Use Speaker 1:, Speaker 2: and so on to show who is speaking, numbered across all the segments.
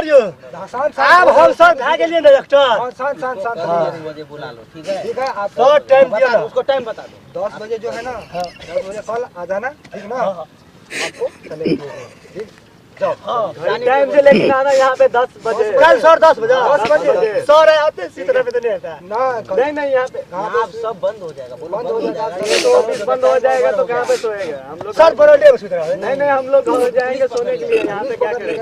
Speaker 1: करियो अब हम सब भाग गेलिए ना एक्टर
Speaker 2: शांत
Speaker 3: 10 बजे बुला लो, ठीक है?
Speaker 2: ठीक है। आप
Speaker 1: तो टाइम दियो ना
Speaker 3: उसको टाइम बता दो।
Speaker 2: 10 बजे जो है ना 10 बजे कल आ जाना, ठीक ना? आपको चले ठीक जाओ।
Speaker 1: टाइम से लेके आना यहाँ पे 10 बजे कल सर 10 बजे सर आते इसी तरह पे तो नहीं आता
Speaker 2: ना
Speaker 1: नहीं यहाँ पे
Speaker 3: आप सब बंद हो जाएगा, बोलो
Speaker 2: बंद हो जाएगा।
Speaker 1: तो ऑफिस बंद हो जाएगा तो कहाँ पे सोएगा हम लोग सर बरोडे में सुत रहा है नहीं हम लोग घर जाएंगे सोने के लिए यहाँ पे क्या करेंगे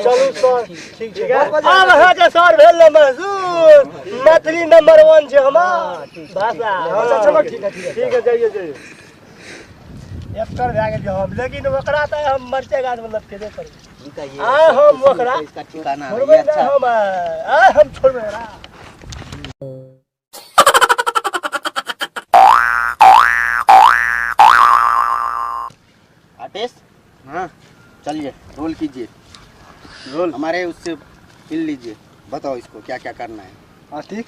Speaker 1: चलो सर ठीक है अब है के सर भेल महसूस मैथिली नंबर 1 छे हमार भाषा
Speaker 2: चलो ठीक है
Speaker 1: जाइए एक्टर भए गेल हम लेकिन ओकरा त हम मरचे गाछ में लटकेबे करी आ हम ओकरा
Speaker 3: इसका ठिकाना है
Speaker 1: छोड़बे
Speaker 3: ये।
Speaker 1: ना
Speaker 3: अच्छा,
Speaker 1: हम छोड़बे ना
Speaker 3: आर्टिस्ट, हाँ चलिए रोल कीजिए, रोल हमारे उससे मिल लीजिए, बताओ इसको क्या क्या करना है।
Speaker 2: हाँ ठीक।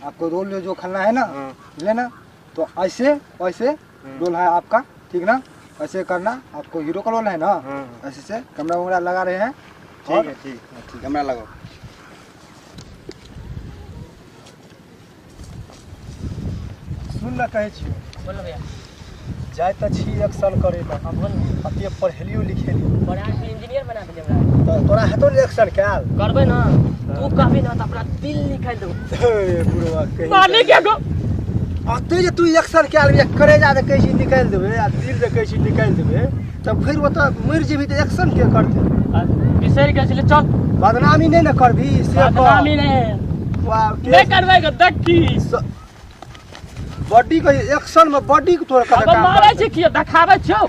Speaker 2: आपको रोल जो करना है ना लेना, तो ऐसे वैसे रोल है आपका, ठीक ना? ऐसे करना, आपको हीरो का रोल है ना, ऐसे से कैमरा वगैरह लगा रहे हैं।
Speaker 1: ठीक है ठीक
Speaker 3: कैमरा लगाओ।
Speaker 1: सुन ना कहै छी
Speaker 4: बोलो भैया।
Speaker 1: जाय त छी एक्शन करे ला
Speaker 4: हाँ बोल।
Speaker 1: अते पढ़लियो लिखेलियो
Speaker 4: बड़ा इंजीनियर बना देले हमरा।
Speaker 1: त तोरा हेतो ने एक्शन कैल
Speaker 4: करबे ना तू कहबे ना त अपना दिल निकाल दो।
Speaker 1: बुढ़वा कहि
Speaker 4: मालिक के गो
Speaker 1: अते जे तू एक्शन कैल बे करे जा दे कहै छी निकाल देबे आ दिल दे कहै छी निकाल देबे तब फिर ओत मर जेबी त एक्शन के करते
Speaker 4: बिसर के चले चल।
Speaker 1: बदनामी नहीं न करबी से
Speaker 4: बदनामी नहीं
Speaker 1: वाह
Speaker 4: नहीं करबेगा दक्की।
Speaker 1: बॉडी के एक्शन में बॉडी के तोरा
Speaker 4: अब मारै छै कि देखाबै छौ।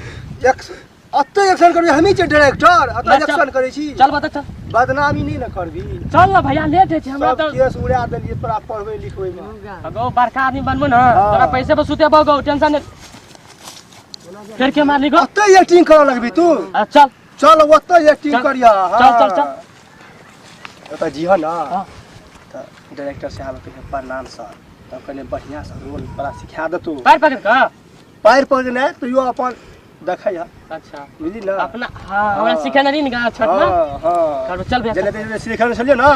Speaker 1: अते एक्शन करबी हमी छै डायरेक्टर अते एक्शन करै छी
Speaker 4: चल बता चल।
Speaker 1: बदनामी नहीं न करबी
Speaker 4: चल ना भैया लेट छै हमरा
Speaker 1: सब
Speaker 4: तो
Speaker 1: केस उड़ा देलिए तोरा पढ़बै लिखबै में
Speaker 4: अगो बड़का आदमी बनबो ना तोरा पैसे पर सुतेबो गो टेंशन नहीं। फिर के मालिक
Speaker 1: अते एक्टिंग करे लगबी तू
Speaker 4: चल
Speaker 1: चल ओते एक्टिंग करिया
Speaker 4: चल चल चल।
Speaker 1: त जीवन ना
Speaker 4: हाँ।
Speaker 1: त डायरेक्टर साहब के प्रणाम सर त कने बढ़िया से रोल बड़ा सिखा देतू
Speaker 4: पैर पकड़ का
Speaker 1: पैर पकड़ने तो यो अपन देखै है
Speaker 4: अच्छा
Speaker 1: बुझली ना
Speaker 4: अपना हां हमरा सिखाना नहीं ना छठ में
Speaker 1: हां
Speaker 4: करो चल भैया।
Speaker 1: जने तेरे सिखल छलियो ना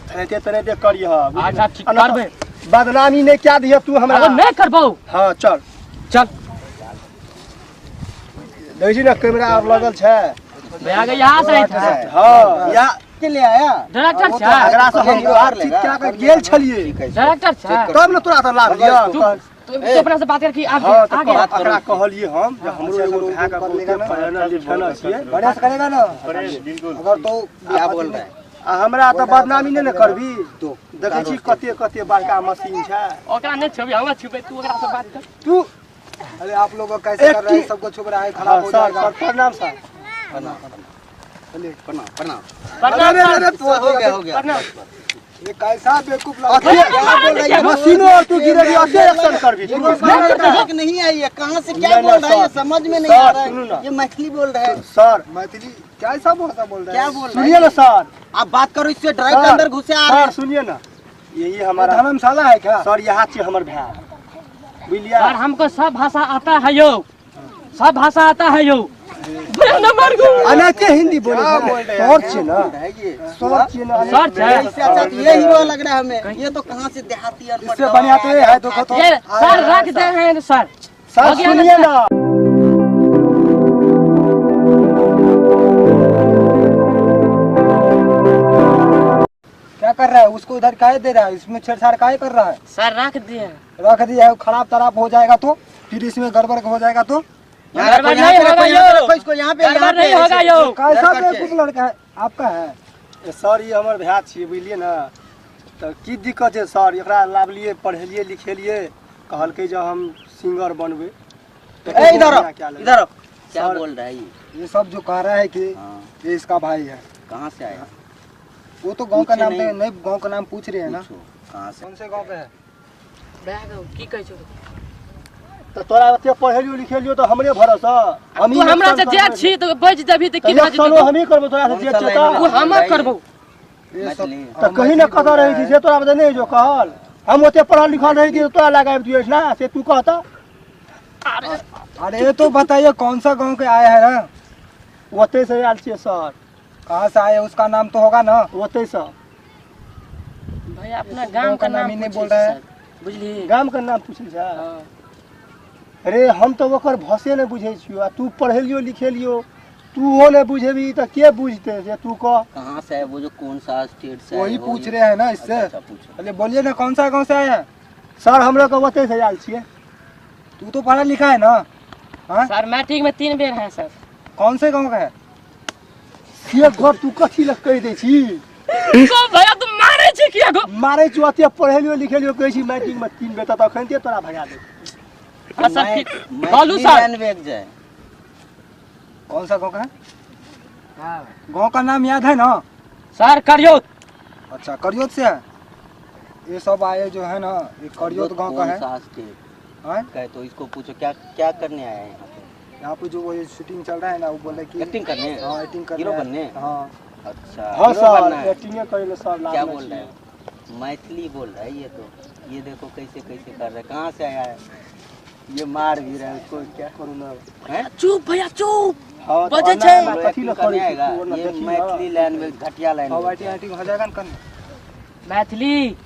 Speaker 1: तने दे करिया
Speaker 4: अच्छा ठीक करबे
Speaker 1: बदनामी नहीं क्या दिया तू हमरा
Speaker 4: अब नहीं करबो।
Speaker 1: हां चल
Speaker 4: चल
Speaker 1: देखी ना कैमरा अब लगल छै
Speaker 4: भैया के यहाँ से था
Speaker 1: हां या
Speaker 3: के लिए आया
Speaker 4: डायरेक्टर छै
Speaker 1: अगरा से हम बाहर क्या के गेल छलिए
Speaker 4: डायरेक्टर छै
Speaker 1: तब न तोरा त लाभ दिया
Speaker 4: तू अपना से बात कर कि आगे
Speaker 1: हां
Speaker 4: आगे
Speaker 1: तो अकरा कहलिए हम जे हमरो एगो भाग का बोलते पढ़ना लिखना छिए
Speaker 2: बढ़िया से करेगा ना।
Speaker 3: अगर तो क्या बोल रहा है
Speaker 1: आ हमरा त बदनामी नहीं न करबी तो देखै छी कते कते बड़का मशीन छै
Speaker 4: ओकरा नहीं छबी हमरा छुबे तू ओकरा से बात कर।
Speaker 1: तू
Speaker 2: अरे आप लोग कैसे कर रहे हैं, सबको छुप रहा है, खराब हो जाएगा।
Speaker 1: प्रणाम सर
Speaker 3: प्रणाम प्रणाम।
Speaker 4: प्रणाम
Speaker 3: हो गया
Speaker 4: प्रणाम।
Speaker 2: ये कैसा बेवकूफ लड़का है,
Speaker 3: क्या बोल रही है?
Speaker 1: मशीनों और तू गिरेगी अते एक्शन करबी तू
Speaker 3: समझ नहीं आई है, कहाँ से क्या बोल रहा है ये समझ में नहीं आ रहा है। ये मैथिली बोल रहा है।
Speaker 1: सर
Speaker 2: मैथिली कैसा भाषा बोल रहा है?
Speaker 3: क्या बोल रहा
Speaker 1: सुनिए ना सर
Speaker 3: आप बात करो इससे ड्राइव के अंदर घुसे आ रहे
Speaker 1: सर सुनिए ना यही हमारा
Speaker 2: धर्मशाला है क्या?
Speaker 1: सर यहाँ से हमर भाई बुझलिया
Speaker 4: सर हमको सब भाषा आता है यो सब भाषा आता है यो। नंबर को
Speaker 1: अनके हिंदी बोले सर छे ना
Speaker 3: है ये।
Speaker 1: सर छे ना
Speaker 4: सर छै
Speaker 3: इससे अच्छा तो ये हीरो लग रहा है हमें। ये तो कहाँ से देहाती अनपढ़
Speaker 2: इससे बढ़िया तो ये है, देखो तो
Speaker 4: ये सर रख दे हैं सर।
Speaker 1: सर
Speaker 4: हो गया ना
Speaker 1: सुनिए
Speaker 4: सर?
Speaker 1: ना
Speaker 2: क्या कर रहा है? उसको इधर काहे दे रहा है? इसमें छेड़छाड़ काहे कर रहा है?
Speaker 4: सर रख दिए
Speaker 2: रख दिया है, खराब तराब हो जाएगा तो फिर इसमें गड़बड़ हो जाएगा तो
Speaker 3: यहाँ
Speaker 4: गड़बड़
Speaker 3: रखो,
Speaker 4: नहीं
Speaker 3: यहाँ पे
Speaker 4: होगा
Speaker 3: रखो, यहाँ पे
Speaker 4: यो।
Speaker 3: रखो इसको, यहाँ पे
Speaker 4: गड़बड़
Speaker 3: यहाँ पे
Speaker 4: नहीं होगा यो।
Speaker 2: कैसा
Speaker 3: रख के।
Speaker 2: बेवकूफ लड़का है आपका है?
Speaker 1: सर ये हमर भाई छिए बुझलिए ना तो की दिक्कत है सर एकरा लाभलिए पढ़ेलिए लिखेलिए कहलकै जे हम सिंगर बनबे
Speaker 3: ए, इधर आओ, इधर आओ। क्या
Speaker 1: सर,
Speaker 3: बोल रहा है ये?
Speaker 2: ये सब जो कह रहा है कि
Speaker 3: हाँ,
Speaker 2: ये इसका भाई है,
Speaker 3: कहाँ से आया?
Speaker 2: वो तो गांव का
Speaker 3: पूछे
Speaker 2: नाम
Speaker 3: नहीं।
Speaker 2: नहीं, गांव का नाम पूछ रहे हैं ना।
Speaker 3: पूछो, कहाँ से?
Speaker 2: कौन से गांव का है?
Speaker 4: बैग की कह छो
Speaker 1: तो तोरा ओते पढ़ेलियो लिखेलियो तो हमरे भरोसा हम
Speaker 4: तू हमरा से जे छी तो बज देबी तो की बात
Speaker 1: चलो हम ही करबो तोरा से जे चेता
Speaker 4: तू हम करबो
Speaker 2: ये सब
Speaker 3: मैथिली।
Speaker 1: तो कहीं ना कता रही थी से तोरा बता नहीं जो कहल हम ओते पढ़ल लिखल रही थी तो तोरा लगाब दियो ना से तू कहता
Speaker 2: अरे ये तो बताइए कौन सा गांव के आए हैं ना?
Speaker 1: ओते से आल छिए सर
Speaker 2: कहाँ से आए उसका नाम तो होगा ना।
Speaker 1: ओते साहब
Speaker 4: भाई अपना गांव का नाम
Speaker 2: ही नहीं
Speaker 4: पूछिए
Speaker 2: बोल रहा है।
Speaker 4: सर, बुझली।
Speaker 1: गाम का नाम पूछे साहब।
Speaker 4: हाँ।
Speaker 1: अरे हम तो ओकर भाषे नहीं बुझे छियो आ तू पढ़े लियो लिखे लियो तू हो नहीं बुझेबी तो के बुझते जे तू कह।
Speaker 3: कहाँ से है वो, जो कौन सा स्टेट से
Speaker 2: वही
Speaker 3: है, वो
Speaker 2: पूछ
Speaker 3: ये-
Speaker 2: रहे हैं ना इससे।
Speaker 3: अच्छा, पूछो।
Speaker 2: अरे बोलिए ना कौन सा गाँव से आए हैं।
Speaker 1: सर हम लोग ओते से आयल छिए।
Speaker 2: तू तो पढ़ा लिखा है ना। हाँ
Speaker 4: सर मैट्रिक में 3 बेर है सर।
Speaker 2: कौन से गाँव का है।
Speaker 1: के घर तू कथी लग कह दे छी
Speaker 4: को भैया तुम मारे छी किया गो।
Speaker 1: मारे छु अते पढ़े लियो लिखे लियो कहै छी मैट्रिक में 3 बेटा त अखनते तोरा भगा दे।
Speaker 4: हाँ सर
Speaker 3: मैं-
Speaker 4: फिर
Speaker 3: मैं
Speaker 4: बोलू
Speaker 3: भी
Speaker 4: सर।
Speaker 3: लैंग्वेज है।
Speaker 2: कौन सा गाँव का है। गाँव का नाम याद है ना।
Speaker 4: सर करियो।
Speaker 2: अच्छा करियोत से है। ये सब आए जो है ना ये करियोत गाँव का
Speaker 3: कौन
Speaker 2: है।
Speaker 3: सा स्टेट
Speaker 2: हाँ?
Speaker 3: का है, तो इसको पूछो क्या क्या करने आया है यहाँ पे।
Speaker 2: यहाँ पे जो वो शूटिंग चल रहा है ना वो बोले कि
Speaker 3: एक्टिंग करने।
Speaker 2: हाँ एक्टिंग कर
Speaker 3: हीरो
Speaker 2: रहे हैं।
Speaker 3: बनने?
Speaker 2: हाँ
Speaker 3: अच्छा,
Speaker 1: हां
Speaker 3: हीरो बनना
Speaker 1: सर
Speaker 3: है।
Speaker 1: एक्टिंग करे ले सर लाभ
Speaker 3: क्या
Speaker 1: में
Speaker 3: बोल रहा
Speaker 1: छिए।
Speaker 3: है, मैथिली बोल रहा है ये तो। ये देखो कैसे कैसे कर रहा है, कहाँ से आया है, ये मार भी रहा है उसको, क्या करूँ ना। हैं?
Speaker 4: चुप भैया चुप।
Speaker 1: हां
Speaker 4: बजे
Speaker 1: तो
Speaker 4: छै।
Speaker 1: अनार में कथी
Speaker 3: एक्टिंग
Speaker 1: लग
Speaker 3: करने
Speaker 1: करे
Speaker 3: आएगा,
Speaker 1: छी तू
Speaker 3: ये
Speaker 1: देखी
Speaker 3: मैथिली लैंग्वेज घटिया
Speaker 2: अब
Speaker 3: लैंग्वेज।
Speaker 2: एक्टिंग हो जाएगा ना करने।
Speaker 4: मैथिली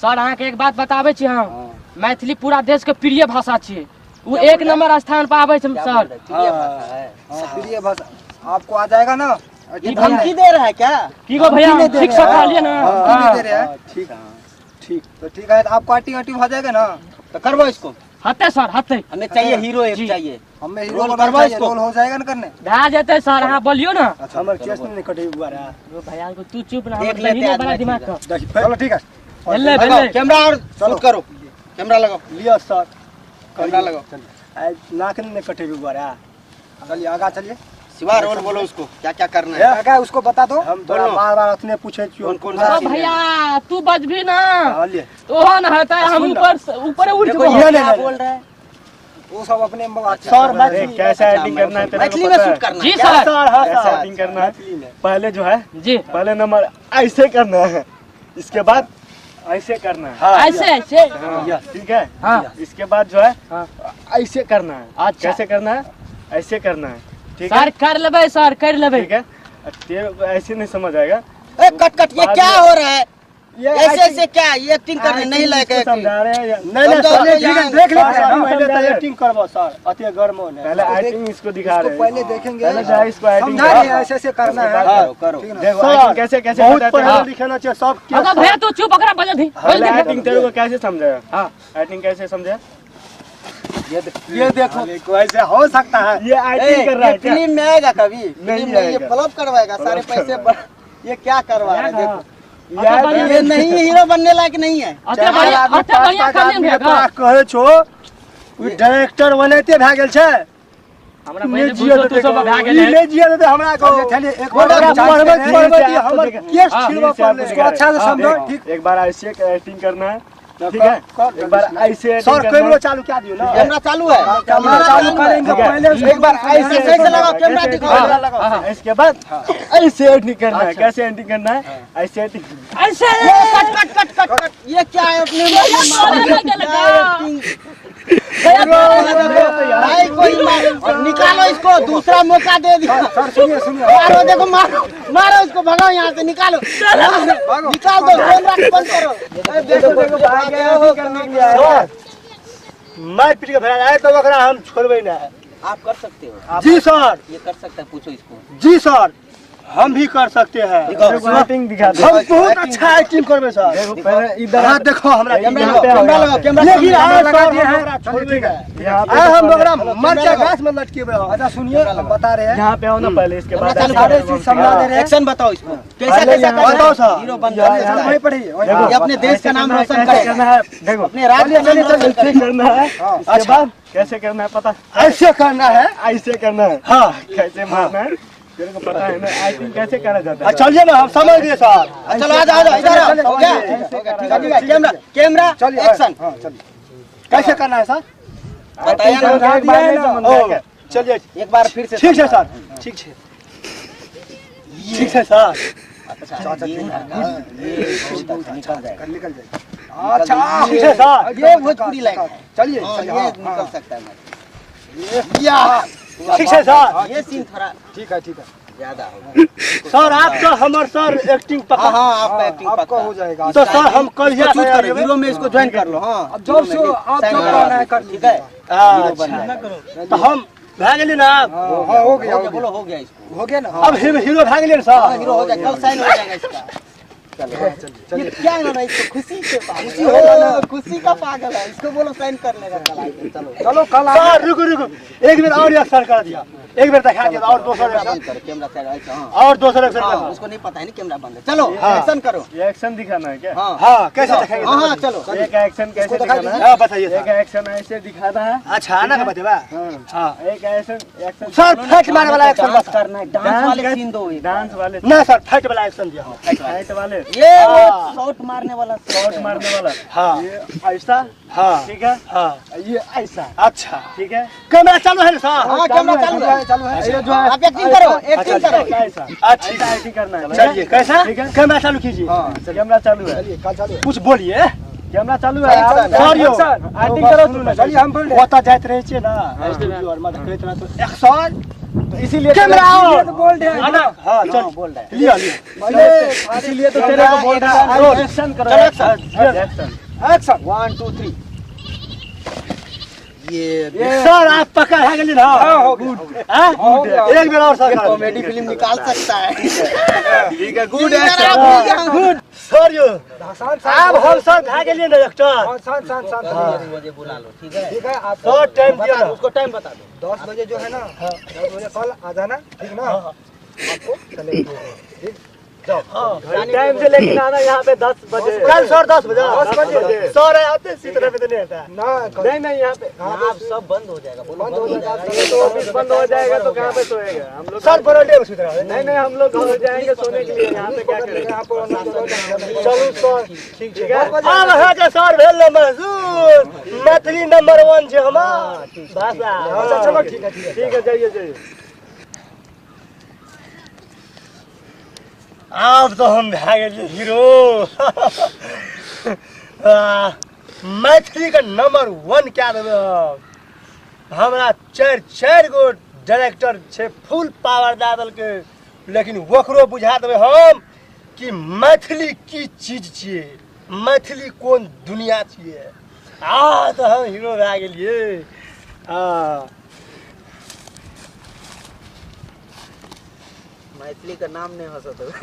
Speaker 4: सर अहाँ के एक बात बताबै छी हम।
Speaker 3: हाँ।
Speaker 4: मैथिली पूरा देश के प्रिय भाषा छियै। वो
Speaker 3: क्या
Speaker 4: एक
Speaker 3: बोल रहा
Speaker 4: नंबर स्थान पर आबै छै
Speaker 3: क्या
Speaker 4: सर।
Speaker 3: बोल रहा है, प्रिय भाषा है।
Speaker 2: हाँ फिर ये भाषा आपको आ जाएगा ना।
Speaker 3: ये
Speaker 4: भैया-
Speaker 3: धमकी दे रहा है क्या।
Speaker 4: की गो भैया
Speaker 2: नहीं दे
Speaker 4: ठीक
Speaker 2: रहे
Speaker 4: से
Speaker 2: हैं।
Speaker 4: खा लिए ना।
Speaker 2: हाँ, नहीं दे रहे हैं।
Speaker 1: ठीक
Speaker 2: ठीक तो ठीक है तो आपको एक्टिंग एक्टिव हो जाएगा ना।
Speaker 3: तो करवाओ इसको,
Speaker 4: हते सर हते।
Speaker 3: हमें चाहिए हीरो एक
Speaker 4: जी।
Speaker 3: चाहिए।
Speaker 2: हमें हीरो
Speaker 3: रोल
Speaker 2: बनना
Speaker 3: करवाओ
Speaker 2: चाहिए,
Speaker 3: इसको।
Speaker 2: रोल हो जाएगा ना करने।
Speaker 4: भए जेतै सर अहाँ बोलियो ना।
Speaker 2: अच्छा
Speaker 1: हमर केस नहीं कटे बुआरा
Speaker 4: ओ भैया को तू चुप ना।
Speaker 3: देख
Speaker 4: हम
Speaker 3: लेते
Speaker 4: नहीं
Speaker 3: हैं
Speaker 4: बड़ा
Speaker 3: आदमी
Speaker 4: दिमाग
Speaker 3: का।
Speaker 4: का।
Speaker 1: देखी
Speaker 2: चलो ठीक है।
Speaker 4: भेले
Speaker 3: लगाओ
Speaker 4: भेले।
Speaker 3: कैमरा और शूट करो, कैमरा लगाओ,
Speaker 1: लियो सर
Speaker 3: कैमरा लगाओ।
Speaker 1: आज नाक नहीं कटे बुआरा।
Speaker 2: चलिए आगे चलिए।
Speaker 3: शिवा रोल बोलो उसको, क्या क्या करना है।
Speaker 2: क्या उसको बता दो।
Speaker 1: हम तोरा
Speaker 3: बोलो।
Speaker 1: बार बार अपने पूछे छियो
Speaker 3: कौन कौन
Speaker 4: ओ
Speaker 3: सा सीन है?
Speaker 4: भैया तू बच भी ना।
Speaker 1: हां ले
Speaker 4: तो हो ना हता हम
Speaker 1: सुन ना।
Speaker 4: ऊपर उठ
Speaker 3: देखो
Speaker 4: गए।
Speaker 3: ये
Speaker 1: नहीं,
Speaker 3: क्या
Speaker 1: नहीं,
Speaker 3: बोल रहा है।
Speaker 2: वो सब अपने
Speaker 1: सर मैथिली कैसा
Speaker 3: अच्छा,
Speaker 1: एक्टिंग करना है तेरे को
Speaker 3: मैथिली में
Speaker 1: पता है?
Speaker 3: शूट करना है
Speaker 4: जी
Speaker 3: क्या?
Speaker 4: सर।
Speaker 1: सर हां
Speaker 3: कैसा
Speaker 1: सर एक्टिंग करना है पहले जो है
Speaker 4: जी
Speaker 1: पहले नंबर ऐसे करना है इसके बाद ऐसे करना है
Speaker 4: ऐसे ऐसे।
Speaker 1: हाँ, ठीक है
Speaker 4: हाँ।
Speaker 1: इसके बाद जो है
Speaker 4: हाँ।
Speaker 1: ऐसे करना है
Speaker 4: अच्छा।
Speaker 1: कैसे करना है ऐसे करना है ठीक
Speaker 4: सर
Speaker 1: है
Speaker 4: कर लेबै सर कर लेबै।
Speaker 1: ठीक है तेरे को ऐसे नहीं समझ आएगा
Speaker 3: ए, कट कट, ये
Speaker 1: बाद
Speaker 3: क्या
Speaker 1: में-
Speaker 3: हो रहा है।
Speaker 1: ये
Speaker 3: ऐसे ऐसे क्या, ये एक्टिंग करने नहीं लायक है एक्टिंग।
Speaker 1: समझा रहे हैं नहीं
Speaker 3: समझाओ
Speaker 1: सर
Speaker 3: तो
Speaker 1: ठीक है
Speaker 3: यहाँ-
Speaker 1: देख ले
Speaker 2: सर,
Speaker 1: पहले
Speaker 2: सर,
Speaker 1: तो एक्टिंग करबो सर अति गर्म होने पहले एक्टिंग इसको दिखा
Speaker 2: इसको
Speaker 1: रहे
Speaker 2: पहले
Speaker 1: हैं
Speaker 2: देखेंगे।
Speaker 1: पहले जो है इसको एक्टिंग
Speaker 2: समझा रहे हैं ऐसे ऐसे करना है।
Speaker 3: करो करो।
Speaker 2: ठीक है ना?
Speaker 1: देखो
Speaker 2: सर,
Speaker 1: एक्टिंग कैसे कैसे
Speaker 2: बहुत
Speaker 1: बताते हैं
Speaker 2: पढ़ा
Speaker 1: लिखना चाहिए सब
Speaker 4: अगर भैया तू चुप ओकरा बजा दी।
Speaker 1: पहले एक्टिंग तेरे को कैसे समझाया हाँ एक्टिंग कैसे समझा
Speaker 2: ये देखो ऐसे हो सकता है।
Speaker 1: ये एक्टिंग कर रहा है क्या
Speaker 3: फिल्म में आएगा कभी, फिल्म में ये
Speaker 1: आएगा।
Speaker 3: फ्लॉप करवाएगा सारे पैसे ये क्या करवा रहा है देखो।
Speaker 1: यार
Speaker 3: ये नहीं हीरो बनने लायक नहीं है।
Speaker 4: अते बढ़िया अते बढ़िया खाली भेगा।
Speaker 1: कहे छो डायरेक्टर बनैते भए गेल छै
Speaker 4: हमरा
Speaker 1: नहीं
Speaker 4: पहले
Speaker 1: जिया
Speaker 4: बुझो तू सब भए
Speaker 1: ई
Speaker 4: गेलै।
Speaker 1: नहीं जिया देते हमरा को
Speaker 2: चलिए एक
Speaker 1: ओकरा
Speaker 2: बार
Speaker 1: पढ़बे
Speaker 2: चांस
Speaker 1: पढ़बे
Speaker 2: देंगे।
Speaker 1: हमर केस
Speaker 4: हाँ,
Speaker 1: छिड़वा पड़ले
Speaker 2: उसको अच्छा से समझो,
Speaker 1: देखो,
Speaker 2: ठीक।
Speaker 1: एक बार ऐसे एक्टिंग करना है ठीक है एक बार ऐसे
Speaker 2: सर
Speaker 1: एक्टिंग
Speaker 2: कैमरा
Speaker 1: करना
Speaker 2: चालू क्या दियो ना।
Speaker 3: कैमरा चालू है।
Speaker 2: कैमरा चालू करेंगे
Speaker 1: ठीक है।
Speaker 2: पहले
Speaker 1: एक बार ऐसे
Speaker 3: ऐसे लगाओ, कैमरा
Speaker 1: ऐसे
Speaker 3: दिखाओ।
Speaker 1: कैमरा लगाओ।
Speaker 4: हाँ, हाँ।
Speaker 1: इसके बाद ऐसे एक्टिंग करना है कैसे एक्टिंग करना है ऐसे एक्टिंग
Speaker 4: ऐसे
Speaker 3: cut cut cut cut cut, ये क्या है अपने भाई कोई मार, निकालो इसको, दूसरा मौका दे दिया।
Speaker 2: सर सुनिए सुनिए।
Speaker 3: मारो देखो, मारो मारो इसको, भगाओ यहाँ से, निकालो निकाल दो, कैमरा को बंद करो।
Speaker 1: देखो देखो भाग गया हो करने के लिए आया मैं पीट के भगा आए तो ओकरा हम छोड़बे ना
Speaker 3: आप कर सकते हो,
Speaker 1: जी सर
Speaker 3: ये कर सकता है, पूछो इसको।
Speaker 1: जी सर हम भी कर सकते हैं
Speaker 3: दिखाओ।
Speaker 1: एक्टिंग दिखा दो हम बहुत अच्छा एक्टिंग करबे सर देखो पहले इधर
Speaker 2: हाँ देखो हमरा
Speaker 3: कैमरा
Speaker 1: यहाँ पे
Speaker 3: लगाओ, कैमरा
Speaker 1: आओ,
Speaker 3: लगाओ,
Speaker 1: यहाँ
Speaker 3: कैमरा
Speaker 1: लेकिन
Speaker 3: लगाओ।
Speaker 1: आए
Speaker 2: लगा
Speaker 1: सर
Speaker 2: दिए हैं।
Speaker 1: हमरा छोड़
Speaker 2: ठीक है।
Speaker 1: यहाँ पे
Speaker 2: आए हम
Speaker 1: तो
Speaker 2: ओकरा
Speaker 1: पहले-
Speaker 2: मर जा गाछ में लटकेबे हम। अच्छा सुनिए हम बता रहे हैं।
Speaker 1: यहाँ पे आओ ना पहले इसके बाद
Speaker 3: कैमरा
Speaker 2: सारे चीज समझा दे रहे हैं।
Speaker 3: एक्शन बताओ इसको, कैसा
Speaker 1: पहले
Speaker 3: कैसा
Speaker 1: यहाँ
Speaker 3: करना
Speaker 1: बताओ
Speaker 3: है,
Speaker 1: सर।
Speaker 3: हीरो बन
Speaker 1: यहाँ-
Speaker 3: जाना है।
Speaker 2: वहीं पढ़िए वहीं
Speaker 1: देखो,
Speaker 3: ये अपने देश का नाम
Speaker 1: कैसे
Speaker 3: रोशन
Speaker 1: करना है,
Speaker 3: करेगा।
Speaker 1: कैसे करना है देखो
Speaker 3: अपने राज्य का नाम रोशन
Speaker 1: कैसे
Speaker 3: करेगा।
Speaker 1: करना है इसके बाद कैसे करना है पता ऐसे करना है ऐसे करना है हाँ कैसे मारना है तेरे को पता है ना एक्टिंग कैसे करा जाता है चलिए ना हम समझ गए सर
Speaker 3: चलो आ जाओ, इधर आओ, हो गया? ठीक है, ठीक है, कैमरा कैमरा
Speaker 2: चलिए
Speaker 3: एक्शन।
Speaker 2: हाँ चलिए।
Speaker 1: कैसे करना है सर
Speaker 3: बताइए ना,
Speaker 1: एक्टिंग एक बार नहीं समझ में आएगा। चलिए
Speaker 3: एक बार फिर से
Speaker 1: ठीक है सर ठीक है ठीक है सर
Speaker 3: ये निकल जाएगा।
Speaker 2: निकल जाए।
Speaker 1: अच्छा ठीक है सर
Speaker 3: ये भोजपुरी लाइन है।
Speaker 2: चलिए
Speaker 3: हाँ,
Speaker 2: चलिए
Speaker 3: ये
Speaker 2: हाँ,
Speaker 3: निकल
Speaker 2: हाँ।
Speaker 3: सकता है।
Speaker 1: ठीक है सर
Speaker 3: ये सीन थोड़ा
Speaker 2: ठीक है ठीक है।
Speaker 3: ज्यादा हो
Speaker 1: सर आपका हमारे सर एक्टिंग पक्का।
Speaker 3: हाँ आपका एक्टिंग
Speaker 2: आपका
Speaker 3: पक्का
Speaker 2: हो जाएगा।
Speaker 1: तो सर हम कल ही
Speaker 3: चूज करो, हीरो में इसको ज्वाइन कर लो। हाँ
Speaker 2: अब जो सो आप जो करना है कर
Speaker 3: ठीक है,
Speaker 1: हाँ,
Speaker 3: हीरो
Speaker 1: अच्छा।
Speaker 3: बनना है।
Speaker 1: तो हम भाग गेली ना आप।
Speaker 2: हाँ हो गया
Speaker 3: बोलो हो गया इसको।
Speaker 2: हो गया ना।
Speaker 1: अब हीरो भाग गेली ना
Speaker 3: हाँ
Speaker 1: सर।
Speaker 3: हीरो हो जाएगा, कल साइन हो जाएगा इसका। चलो
Speaker 2: चलिए।
Speaker 3: ये क्या है ना, इसको खुशी से खुशी होगा ना, खुशी का पागल है, इसको बोलो साइन कर लेगा कल आके। चलो
Speaker 2: चलो कल
Speaker 1: सर रुको रुको, एक बार और एक्शन कर दिया, एक बार दिखा दिया और दूसरा
Speaker 3: कैमरा
Speaker 1: एक्शन,
Speaker 3: बंद करो, कैमरा साइड ऐसा। हाँ
Speaker 1: और दूसरा एक्शन
Speaker 3: हाँ,
Speaker 1: करना।
Speaker 3: उसको नहीं पता है ना कैमरा बंद है। चलो
Speaker 1: हाँ।
Speaker 3: एक्शन करो।
Speaker 5: ये एक्शन दिखाना है क्या?
Speaker 3: हाँ
Speaker 1: हाँ कैसे दिखाएंगे?
Speaker 3: हाँ हाँ चलो।
Speaker 5: एक एक्शन कैसे
Speaker 2: दिखा
Speaker 5: दिखाना है?
Speaker 1: हाँ बताइए
Speaker 5: एक
Speaker 1: सर।
Speaker 5: एक्शन ऐसे दिखाना है।
Speaker 1: अच्छा आना का बताइए।
Speaker 5: हाँ।
Speaker 1: हाँ
Speaker 5: एक एक्शन
Speaker 1: सर फैट मारने वाला एक्शन
Speaker 3: डांस
Speaker 1: बस
Speaker 3: करना है, डांस वाले सीन दो।
Speaker 5: डांस वाले,
Speaker 1: ना सर फैट वाला एक्शन दिया।
Speaker 5: फाइट वाले,
Speaker 3: ये
Speaker 1: हाँ।
Speaker 3: शॉट मारने वाला
Speaker 5: शॉट मारने वाला।
Speaker 1: हाँ
Speaker 5: ये ऐसा,
Speaker 1: हाँ
Speaker 5: ठीक है,
Speaker 1: हाँ
Speaker 5: ये ऐसा,
Speaker 1: अच्छा
Speaker 5: ठीक है।
Speaker 1: कैमरा चालू है ना सर?
Speaker 3: हाँ कैमरा चालू है।
Speaker 2: चालू है।
Speaker 5: ये जो है
Speaker 3: आप एक्टिंग करो, एक्टिंग करो।
Speaker 5: ऐसा
Speaker 1: अच्छा
Speaker 5: ऐसा एक्टिंग करना है।
Speaker 1: चलिए कैसा?
Speaker 5: ठीक है।
Speaker 1: कैमरा चालू कीजिए।
Speaker 2: हाँ
Speaker 5: कैमरा चालू है,
Speaker 2: चलिए कल चालू है।
Speaker 1: कुछ बोलिए।
Speaker 5: कैमरा चालू है।
Speaker 3: Action,
Speaker 1: सर यो
Speaker 5: एक्टिंग करो तुम।
Speaker 2: चलिए हम बोल रहे हैं।
Speaker 1: ओता जात रहे छे ना स्टूडियो और मत कहत रहा तो एक्शन
Speaker 5: तो इसीलिए
Speaker 1: कैमरा
Speaker 2: ये
Speaker 1: ऑन
Speaker 2: तो बोल रहे हैं।
Speaker 1: आना। हाँ
Speaker 3: हाँ
Speaker 1: चल
Speaker 3: बोल रहा है।
Speaker 1: लिया लिया
Speaker 2: पहले
Speaker 5: इसीलिए तो तेरे को बोल रहा है एक्शन करो।
Speaker 1: चलो,
Speaker 5: एक्शन।
Speaker 2: एक्शन
Speaker 3: 1 2 3। ये
Speaker 1: सर आप पक्का है गेली ना?
Speaker 2: हाँ हो गया।
Speaker 1: हाँ?
Speaker 2: हो गया।
Speaker 1: एक बार और सर
Speaker 3: कॉमेडी फिल्म निकाल सकता है।
Speaker 5: ठीक है,
Speaker 3: गुड
Speaker 1: गुड सर यो
Speaker 2: शांत
Speaker 1: अब हम सब भाग गेलिए ना एक्टर।
Speaker 2: शांत शांत शांत
Speaker 3: मुझे बुला लो, ठीक है।
Speaker 2: ठीक है आप
Speaker 1: सर टाइम दिया ना।
Speaker 3: उसको टाइम बता दो।
Speaker 2: 10 बजे जो है ना 10 बजे कल आ जाना ठीक ना। आपको चले ठीक
Speaker 1: टाइम से लेकिन आना यहाँ पे 10 बजे कल सर 10 बजे
Speaker 2: 10 बजे
Speaker 1: सर आते इसी तरह पे तो नहीं आता
Speaker 2: ना
Speaker 1: नहीं यहाँ पे
Speaker 3: आप सब बंद हो जाएगा, बोलो
Speaker 2: बंद हो जाएगा।
Speaker 1: ये तो ऑफिस बंद हो जाएगा तो कहाँ पे सोएगा हम लोग?
Speaker 2: सर बरडे में सुत रहा है।
Speaker 1: नहीं हम लोग घर जाएंगे सोने के लिए, यहाँ पे क्या करेंगे?
Speaker 2: यहाँ पर
Speaker 1: चलो सर ठीक है।
Speaker 2: बात बजे-
Speaker 1: अब है के सर भेल ना महसूस मैथिली नंबर 1 छे हमार भाषा।
Speaker 2: अच्छा चलो ठीक है ठीक है।
Speaker 1: ठीक है जाइए जाइए। अब तो हम भाग गेलिए हीरो। मैथिली का नंबर 1 क्या देवे हमरा 4 गो डायरेक्टर छे फुल पावर दे देल के, लेकिन वकरो बुझा देवे हम कि मैथिली की चीज छिए, मैथिली कौन दुनिया छिए। तो हम हीरो भए गेलिए।
Speaker 3: मैथिली का नाम नहीं हो सकता।